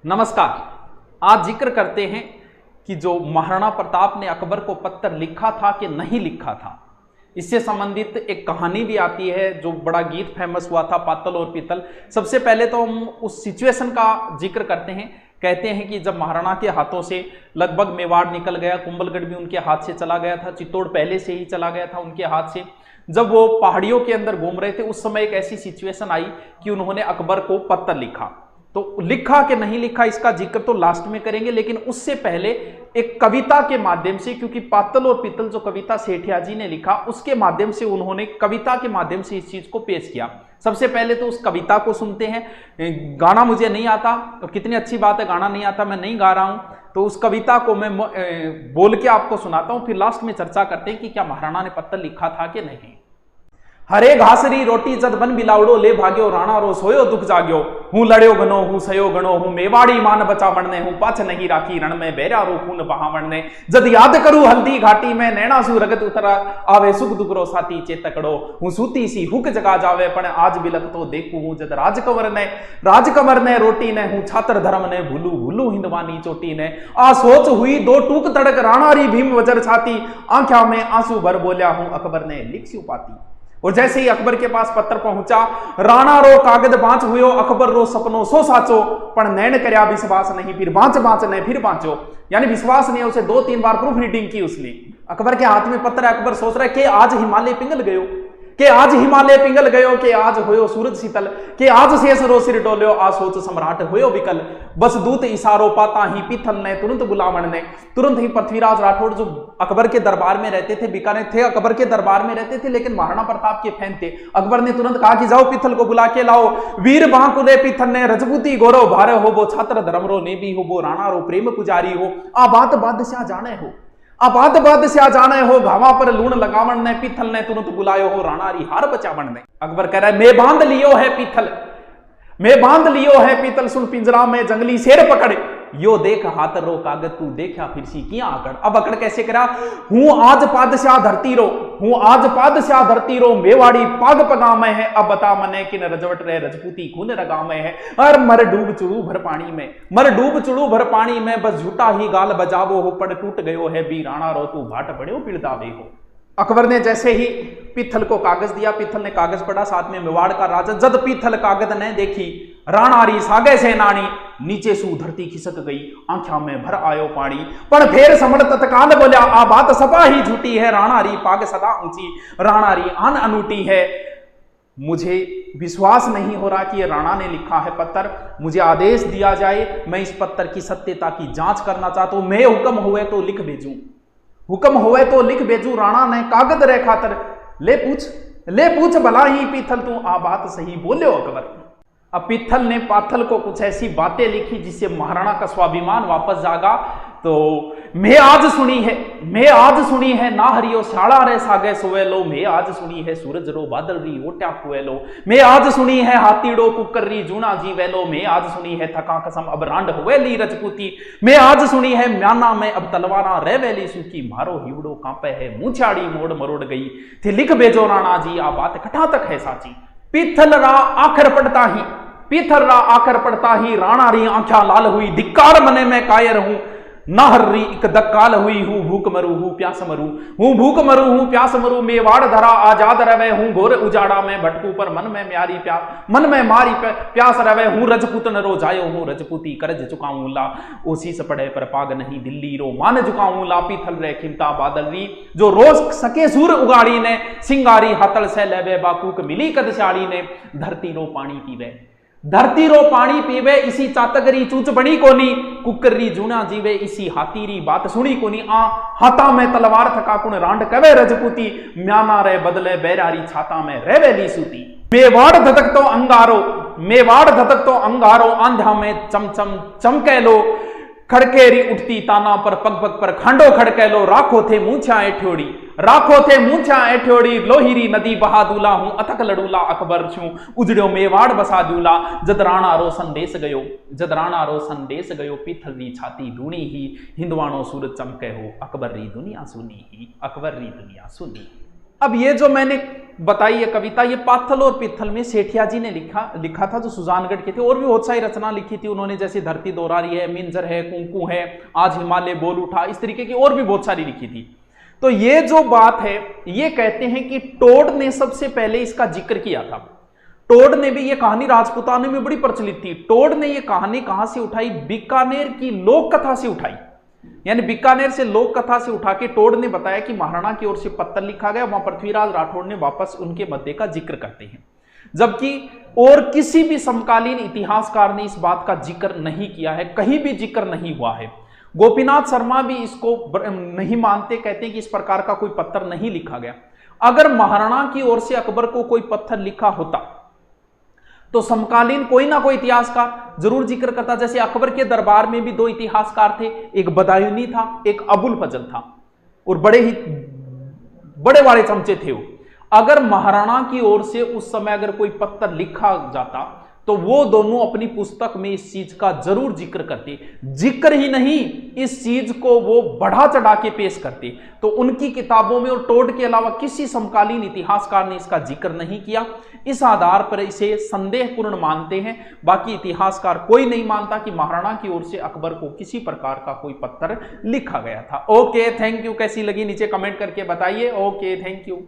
नमस्कार। आज जिक्र करते हैं कि जो महाराणा प्रताप ने अकबर को पत्र लिखा था कि नहीं लिखा था, इससे संबंधित एक कहानी भी आती है जो बड़ा गीत फेमस हुआ था, पातल और पीतल। सबसे पहले तो हम उस सिचुएशन का जिक्र करते हैं। कहते हैं कि जब महाराणा के हाथों से लगभग मेवाड़ निकल गया, कुंभलगढ़ भी उनके हाथ से चला गया था, चित्तौड़ पहले से ही चला गया था उनके हाथ से। जब वो पहाड़ियों के अंदर घूम रहे थे, उस समय एक ऐसी सिचुएशन आई कि उन्होंने अकबर को पत्र लिखा। तो लिखा कि नहीं लिखा इसका जिक्र तो लास्ट में करेंगे, लेकिन उससे पहले एक कविता के माध्यम से, क्योंकि पातल और पीतल जो कविता सेठिया जी ने लिखा, उसके माध्यम से उन्होंने कविता के माध्यम से इस चीज को पेश किया। सबसे पहले तो उस कविता को सुनते हैं। गाना मुझे नहीं आता, और कितनी अच्छी बात है, गाना नहीं आता, मैं नहीं गा रहा हूं, तो उस कविता को मैं बोल के आपको सुनाता हूं, फिर लास्ट में चर्चा करते हैं कि क्या महाराणा ने पत्र लिखा था कि नहीं। हरे घासरी रोटी जद बन बिलावड़ो ले भाग्यो, राणा रो सोयो दुख जाग्यो, हूं लड़्यो गनो हूं सयो गणो, हूं मेवाड़ी मान बचा बनने, हूं पाछ नहीं राखी रण में बैरा रो खून बहावण ने, जद याद करूं हल्दी घाटी में नैना सु रगत उतरा आवे, सुख दुख रो साथी चेतकड़ो, हूं सूती सी हुक जगा जावे, पण आज बिलक तो देखू हूं जद राजकमर ने रोटी ने, हूं छात्र धर्म ने भूलू भूलू हिंदवानी चोटी ने, आ सोच हुई दो टूक तड़क राणारी भीम वजर छाती, आंख्या में आंसू भर बोलिया, हूं अकबर ने लिख स्यू पाती। और जैसे ही अकबर के पास पत्र पहुंचा, राणा रो कागद बांच हुयो, अकबर रो सपनो सो साचो, पण नैन करया विश्वास नहीं, फिर बांच ने फिर बांचो। यानी विश्वास नहीं है, उसे 2-3 बार प्रूफ रीडिंग की उसने। अकबर के हाथ में पत्र है, अकबर सोच रहा है कि आज हिमालय पिंगल गयो, कि आज हिमालय पिंगल गयो, कि आज होयो सूरज शीतल, कि आज शेष रो सिर डोल्यो, आ सोच सम्राट होयो विकल, बस दूत इशारो पाता ही पीथल ने तुरंत बुलावन ने। तुरंत ही पृथ्वीराज राठौड़ जो अकबर के दरबार में रहते थे, बीकानेर थे, अकबर के दरबार में रहते थे, लेकिन महाराणा प्रताप के फैन थे। अकबर ने तुरंत कहा कि जाओ पीथल को बुला के लाओ। वीर बांकुले पीथल ने रजपूती गौरव भारे हो, वो छात्र धर्म रो नेबी हो, वो राणा रो प्रेम पुजारी हो, आ बात बादशाह जाने हो, आबाद बादशाह जाने हो, घावा पर लूण लगावन ने, पीथल ने तुरंत बुलायो हो, राणारी हार बचावन ने। अकबर कह रहा है, मैं बांध लियो है पीथल, मैं बांध लियो है पीतल, सुन पिंजरा में जंगली शेर पकड़, यो देख हाथ रो कागज तू देखा फिर सी किया आकड़। अब अकड़ कैसे करा, हूं आज पादशाह धरती रो, हूं आज पादशाह धरती रो, मेवाड़ी पाग पगा में है, अब बता मने किन रजवट रे रजपूती खून रगा में है, और मर डूब चुड़ू भर पानी में, मर डूब चुड़ू भर पानी में, बस झूठा ही गाल बजावो हो, पड़ टूट गयो है बी राणा रो, तू भाट पड़ो पिड़दावे हो। अकबर ने जैसे ही पीथल को कागज दिया, पीथल ने कागज पढ़ा, साथ में मेवाड़ का राजा, जद पीथल कागज ने देखी, राणारी सागे सेनानी, नीचे सू धरती खिसक गई, आंख्या में भर आयो पानी, पर फेर समण तत्काल बोल्या, आ बात सपा ही झूठी है, राणारी पाग सदा ऊंची, राणारी आन अनूठी है। मुझे विश्वास नहीं हो रहा कि ये राणा ने लिखा है पत्र, मुझे आदेश दिया जाए, मैं इस पत्र की सत्यता की जांच करना चाहता हूं, मैं हुक्म हुए तो लिख भेजूं, हुक्म हुए तो लिख भेजू। राणा ने कागज रे खातर, ले पूछ भला ही पीथल तू आ बात सही बोले अकबर। अब पीथल ने पाथल को कुछ ऐसी बातें लिखी जिससे महाराणा का स्वाभिमान वापस जागा। तो मैं आज सुनी है ना हरियो शाला रे सागे सोवेलो, मैं आज सुनी है सूरज रो बादल री ओट्या कुएलो, मैं आज सुनी है हाथीड़ो कुकर री जूना जीवेलो, मैं आज सुनी है थका कसम अब रांड हुएली रजपूती, मैं आज सुनी है म्याना में अब तलवारा रेवेली सूखी, मारो हिवड़ो कांपे है मूछाड़ी मोड़ मरोड़ गई थी, लिख भेजो राणा जी आ बात कठा तक है साची। पीथल रा आखिर पड़ता ही राणा री आंख्या लाल हुई, धिक्कार मने में कायर हूं, नाहर्री एक दक्काल हुई, हूं भूख मरू हूं प्यास मरू, मेवाड़ धरा आजाद रवे, हूं घोर उजाड़ा में भटकू, पर मन में मारी प्यास रवे, हूं रजपूतन रो जायो, हूं रजपूती करज चुकाऊं ला, ओसीस पड़े पर पाग नहीं दिल्ली रो, मान झुकाऊं ला, पीथल रे खिमता बादल री, जो रोज सके सूर उगाड़ी ने, सिंगारी हाथल से लेवे, बाकूक मिली कदशाली ने, धरती रो पानी पीवे, इसी चातगरी चूच बनी कोनी, कुकरी जूना जीवे, इसी हाथीरी बात सुनी कोनी, आ हाथा में तलवार थका कुण रांड कवे रजपूती, म्याना रे बदले बैरारी छाता में रेवेली सूती। मेवाड़ धतक तो अंगारो, आंधा में चमके लो, खड़केरी उठती ताना पर पग पर खांडो खड़के लो, राखो थे मूछा एठ्योड़ी, लोहिरी नदी बहा दूला, हूं अथक लड़ूला अकबर छू, उजड़ो मेवाड़ बसा दूला, जद राणा रो संदेश गयो, पीथल री छाती ढूंढी ही, हिंदवाणो सूरज चमके हो, अकबर री दुनिया सुनी ही। अब ये जो मैंने बताई ये कविता, ये पाथल और पित्थल में सेठिया जी ने लिखा था, जो सुजानगढ़ के थे। और भी बहुत सारी रचना लिखी थी उन्होंने, जैसे धरती दोहरा रही है, मिंजर है, कुंकू है, आज हिमालय बोल उठा, इस तरीके की और भी बहुत सारी लिखी थी। तो ये जो बात है, ये कहते हैं कि टोड ने सबसे पहले इसका जिक्र किया था। टोड ने भी, ये कहानी राजपूताने में बड़ी प्रचलित थी। टोड ने ये कहानी कहां से उठाई? बीकानेर की लोक कथा से उठाई। यानी बीकानेर से लोक कथा से उठा के टोड ने बताया कि महाराणा की ओर से पत्र लिखा गया, वहां पृथ्वीराज राठौड़ ने वापस उनके मध्य का जिक्र करते हैं। जबकि और किसी भी समकालीन इतिहासकार ने इस बात का जिक्र नहीं किया है, कहीं भी जिक्र नहीं हुआ है। गोपीनाथ शर्मा भी इसको नहीं मानते, कहते हैं कि इस प्रकार का कोई पत्र नहीं लिखा गया। अगर महाराणा की ओर से अकबर को कोई पत्थर लिखा होता तो समकालीन कोई ना कोई इतिहासकार जरूर जिक्र करता। जैसे अकबर के दरबार में भी दो इतिहासकार थे, एक बदायूनी था, एक अबुल फजल था, और बड़े वाले चमचे थे वो। अगर महाराणा की ओर से उस समय अगर कोई पत्र लिखा जाता तो वो दोनों अपनी पुस्तक में इस चीज का जरूर जिक्र करते। जिक्र ही नहीं, इस चीज को वो बढ़ा चढ़ा के पेश करते। तो उनकी किताबों में और टोड के अलावा किसी समकालीन इतिहासकार ने इसका जिक्र नहीं किया। इस आधार पर इसे संदेहपूर्ण मानते हैं। बाकी इतिहासकार कोई नहीं मानता कि महाराणा की ओर से अकबर को किसी प्रकार का कोई पत्र लिखा गया था। Okay, thank you. कैसी लगी नीचे कमेंट करके बताइए। Okay, thank you.